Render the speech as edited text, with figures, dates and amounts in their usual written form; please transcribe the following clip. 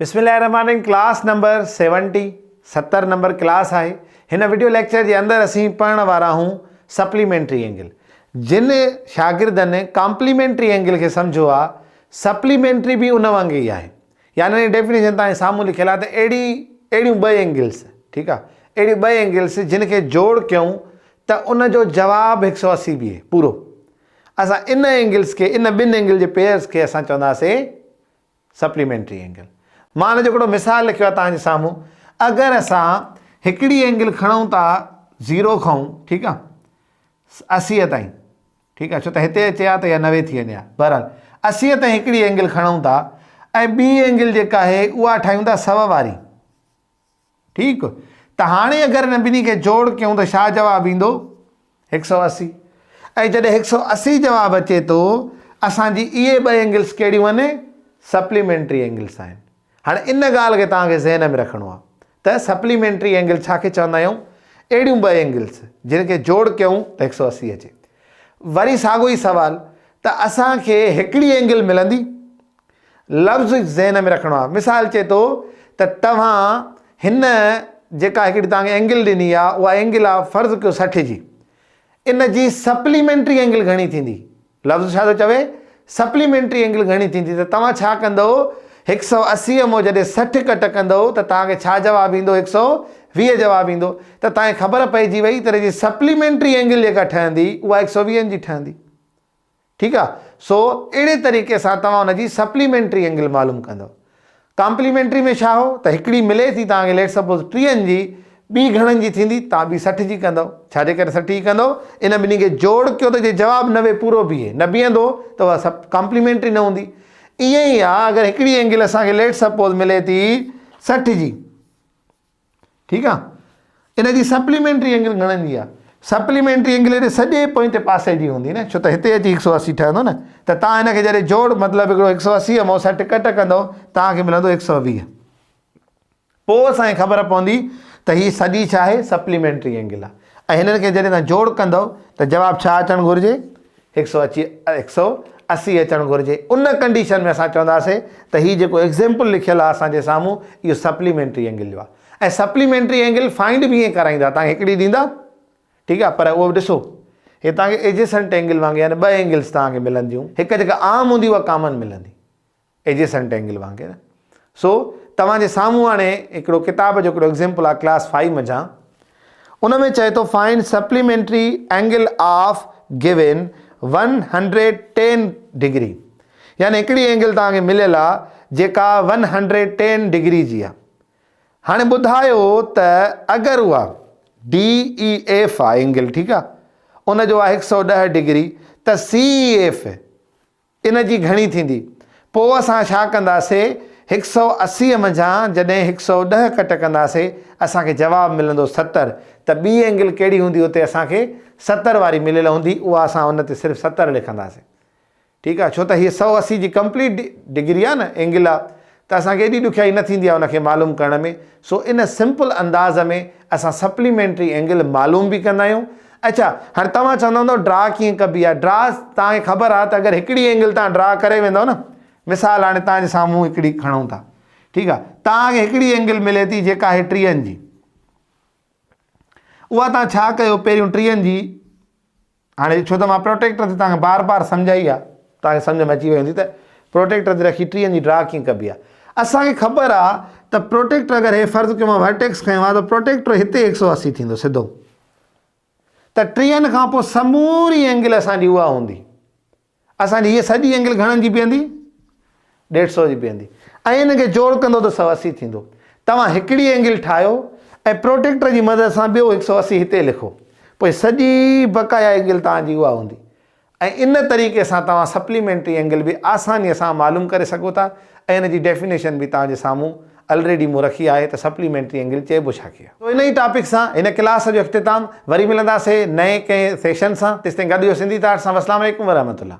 बिस्मिल्लाहिर्रहमानिर्रहीम। Class number 70 number class है। इन वीडियो लेक्चर के अंदर असी पढ़न वारा हूँ सप्लीमेंट्री एंगल। जिन शागिर्दन ने कॉम्प्लीमेंट्री एंगल के समझो आ, सप्लीमेंट्री भी उन वांगे ही है। यानी डेफिनेशन तक सामू लिखल है। तो अड़ियों ब एंगल्स, ठीक है, अड़ियों ब एंगल्स जिनके जोड़ क्यों तो उन जो जवाब 180 भी है पूरो। असा इन एंगल्स के, इन बिन एंगल के पेयर्स के असा चवंदासीं सप्लीमेंट्री एंगल। मां हिकिड़ो मिसाल लिखियो आहे तव्हांजे साम्हूं। अगरि असां हिकिड़ी एंगल खणूं था 0 खां, ठीकु आहे, 80 ताईं, ठीकु आहे, छो त हिते अचे हा त या 90 थी वञे हा। बहरहाल 80 ताईं हिकिड़ी एंगल खणूं था ऐं ॿी एंगल जेका आहे उहा ठाहियूं था 100 वारी, ठीकु। त हाणे अगरि हिन ॿिन्ही खे जोड़ कयूं त छा जवाबु ईंदो? 180। ऐं जॾहिं 180 जवाबु अचे थो, असांजी इहे ॿ एंगल्स कहिड़ियूं आहिनि? सप्लीमेंट्री एंगल्स आहिनि। हाँ इन गाल के तक ज़हन में रखणो आहे त सप्लीमेंट्री एंगल छाखे चवंदा आहियूं? अड़ियों ब एंगल्स जिनके जोड़ कयूं त 180 अचे। वरी साॻियो ई सवाल त असांखे हिकिड़ी एंगल मिलंदी, लफ़्ज़ ज़हन में रखणो आहे। मिसाल चए थो त तव्हां हिन जेका हिकिड़ी तव्हांखे एंगल ॾिनी आहे उहा एंगल आहे फ़र्ज़ु कयो 60 जी, इन जी सप्लीमेंट्री एंगल घणी थींदी? लफ़्ज़ छा थो चवे? सप्लीमेंट्री एंगल घणी थींदी? त तव्हां छा कंदव? 180 मां जॾहिं 60 कट कंदव त तव्हांखे छा जवाबु ईंदो? 120 जवाबु ईंदो। त तव्हांखे ख़बर पइजी वई त जी सप्लीमेंट्री एंगल जेका ठहंदी उहा 120 जी ठहंदी, ठीकु आहे। सो अहिड़े तरीक़े सां तव्हां हुनजी सप्लीमेंट्री एंगल मालूम कंदव। कॉम्प्लीमेंट्री में छा हो त हिकिड़ी मिले थी तव्हांखे, लेट सपोज़ 30 जी, ॿी घणनि जी थींदी? तव्हां ॿी 60 जी कंदव। छाजे करे 60 जी कंदव? इन ॿिन्ही खे जोड़ कयो त जे जवाबु 90 पूरो बीहे, न बीहंदो त उहा कॉम्प्लीमेंट्री न हूंदी। ईअं ई आहे, अगरि हिकिड़ी एंगल असांखे लेट सपोज़ मिले थी 60 जी, ठीकु आहे, इन जी सप्लीमेंट्री एंगल घणनि जी आहे? सप्लीमेंट्री एंगल हेॾे सॼे पोइंट पासे जी हूंदी न, छो त हिते अची 180 ठहंदो न। त तव्हां हिन खे जॾहिं जोड़ मतिलबु हिकिड़ो 180 मां 60 कट कंदव तव्हांखे मिलंदो 120। पोइ असांखे ख़बर पवंदी त हीअ सॼी छा आहे? सप्लीमेंट्री एंगल आहे। ऐं हिननि खे जॾहिं तव्हां जोड़ कंदव त जवाबु छा अचणु घुरिजे? 180 अचणु घुरिजे। उन कंडीशन में असां चवंदासीं त हीउ जेको एग्ज़ाम्पल लिखियलु आहे असांजे साम्हूं, इहो सप्लीमेंट्री एंगल जो आहे। ऐं सप्लीमेंट्री एंगल फाइंड बि ईअं कराईंदा, तव्हांखे हिकिड़ी ॾींदा, ठीकु आहे, पर उहो बि ॾिसो हे तव्हांखे एडजेसेंट एंगल वांगुरु, यानी ॿ एंगल्स तव्हांखे मिलंदियूं। हिकु जेका आम हूंदी उहा कॉमन मिलंदी, एडजेसेंट एंगल वांगुरु। सो तव्हांजे साम्हूं हाणे हिकिड़ो किताब जो हिकिड़ो एग्ज़ाम्पल आहे क्लास 5 मज़ा। उन में चए थो find supplementary angle of given 110 degree. यानी हिकिड़ी एंगल तव्हांखे मिलियल आहे जेका 110 डिग्री जी आहे। हाणे ॿुधायो त अगरि उहा DEF आहे एंगल, ठीकु आहे, उन जो आहे 110 डिग्री, त CEF इन जी घणी थींदी? पोइ असां छा कंदासीं? 180 मंझां जॾहिं 110 कट कंदासीं असांखे जवाबु मिलंदो 70। त ॿी एंगल कहिड़ी हूंदी? उते असांखे 70 वारी मिलियल हूंदी, उहा असां उन ते सिर्फ़ु 70 लिखंदासीं, ठीकु आहे। छो त हीअ 180 जी कंप्लीट डिग्री आहे न, एंगल आहे, त असांखे एॾी ॾुखियाई न थींदी आहे उनखे मालूम करण में। सो इन सिंपल अंदाज़ में असां सप्लीमेंट्री एंगल मालूम बि कंदा आहियूं। अच्छा, हाणे तव्हां चवंदा हूंदव ड्रा कीअं कबी आहे? ड्रा तव्हांखे ख़बर आहे त अगरि हिकिड़ी एंगल तव्हां ड्रा करे वेंदव न, मिसाल हाणे तव्हांजे साम्हूं हिकिड़ी खणूं था, ठीकु आहे, तव्हांखे हिकिड़ी एंगल मिले थी जेका आहे 30 जी। उहा तव्हां छा कयो? पहिरियों 30 जी, हाणे छो त मां प्रोटेक्टर ते तव्हांखे बार बार सम्झाई आहे, तव्हांखे सम्झ में अची वई हूंदी त प्रोटेक्टर ते रखी 30 जी ड्रा कीअं कबी आहे। असांखे ख़बर आहे त प्रोटेक्टर अगरि हे फ़र्ज़ु कयो मां वर्टेक्स खयो आहे त प्रोटेक्टर हिते 180 थींदो सिधो। त 30 खां पोइ समूरी एंगल असांजी उहा हूंदी। असांजी हीअ सॼी एंगल घणनि जी बीहंदी? 150 जी बीहंदी। ऐं हिन खे जोड़ कंदो त 180 थींदो। तव्हां हिकिड़ी एंगल ठाहियो ऐं प्रोटेक्टर जी मदद सां ॿियो 180 हिते लिखो, पोइ सॼी बक़ाया एंगल तव्हांजी उहा हूंदी। ऐं इन तरीक़े सां तव्हां सप्लीमेंट्री एंगल बि आसानीअ सां मालूम करे सघो था। ऐं इन जी डेफिनेशन बि तव्हांजे साम्हूं ऑलरेडी मूं रखी आहे त सप्लीमेंट्री एंगल चइबो छाखे आहे। तो इन ई टॉपिक सां हिन क्लास जो इख़्तिताम वरी मिलंदासीं नए कंहिं सेशन सां। तेसिताईं गॾु इहो सिंधी तार सां। अस्सलाम वालेकुम वरहमतुल्लाह।